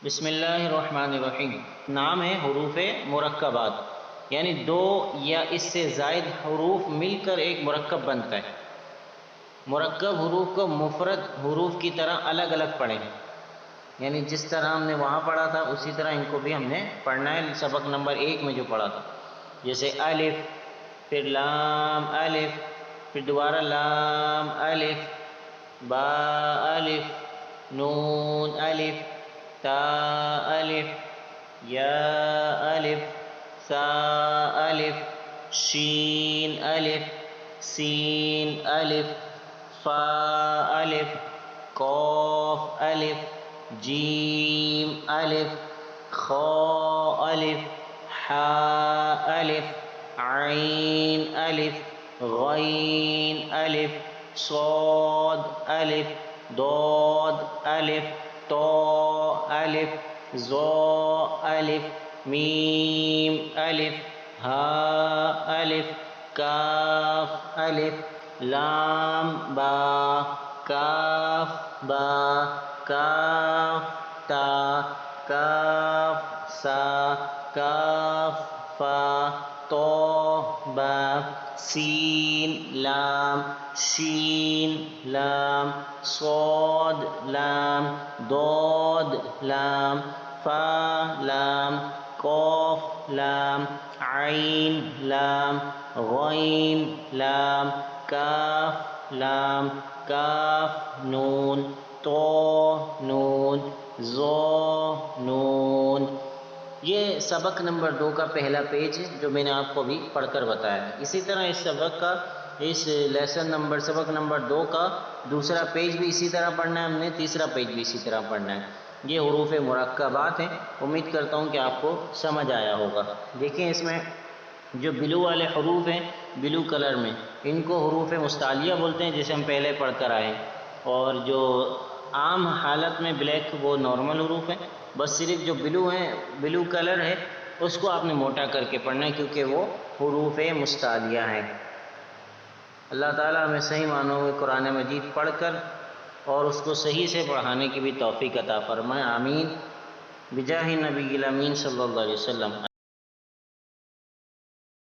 بسم اللہ الرحمن الرحیم نام ہے حروف مرکبات، یعنی دو یا اس سے زائد حروف مل کر ایک مرکب بنتا ہے۔ مرکب حروف کو مفرد حروف کی طرح الگ الگ پڑھیں، یعنی جس طرح ہم نے وہاں پڑھا تھا اسی طرح ان کو بھی ہم نے پڑھنا ہے۔ سبق نمبر 1 میں جو پڑھا تھا، جیسے الف، پھر لام الف، پھر دوبارہ لام الف، با الف، نون الف، تا الف، یا الف، سا الف، شین الف، سین الف، فا الف، قاف الف، جیم الف، خا الف، حا الف، عین الف، غین الف، صاد الف، ضاد الف، طا الف، ظا الف، میم الف، ہا الف، کاف الف، لام با، کاف با، کاف تا، کاف سا، کاف فا، طا با، سین لام، شین لام، صاد لام، ضاد لام، فا لام، قاف لام، عین لام، غین لام، کاف لام، کاف نون، طا نون، ظا نون۔ یہ سبق نمبر 2 کا پہلا پیج ہے جو میں نے آپ کو بھی پڑھ کر بتایا ہے۔ اسی طرح اس لیسن نمبر سبق نمبر 2 کا دوسرا پیج بھی اسی طرح پڑھنا ہے ہم نے، تیسرا پیج بھی اسی طرح پڑھنا ہے۔ یہ حروف مرکبات ہیں، امید کرتا ہوں کہ آپ کو سمجھ آیا ہوگا۔ دیکھیں اس میں جو بلو والے حروف ہیں، بلو کلر میں، ان کو حروف مستعلیہ بولتے ہیں، جیسے ہم پہلے پڑھ کر آئے، اور جو عام حالت میں بلیک وہ نارمل حروف ہیں۔ بس صرف جو بلو ہیں، بلو کلر ہے، اس کو آپ نے موٹا کر کے پڑھنا ہے کیونکہ وہ حروف مستعلیہ ہیں۔ اللہ تعالیٰ ہمیں صحیح معنوں میں قرآن مجید پڑھ کر اور اس کو صحیح سے پڑھانے کی بھی توفیق عطا فرمائے، آمین، بجاہ نبی الامین صلی اللہ علیہ وسلم۔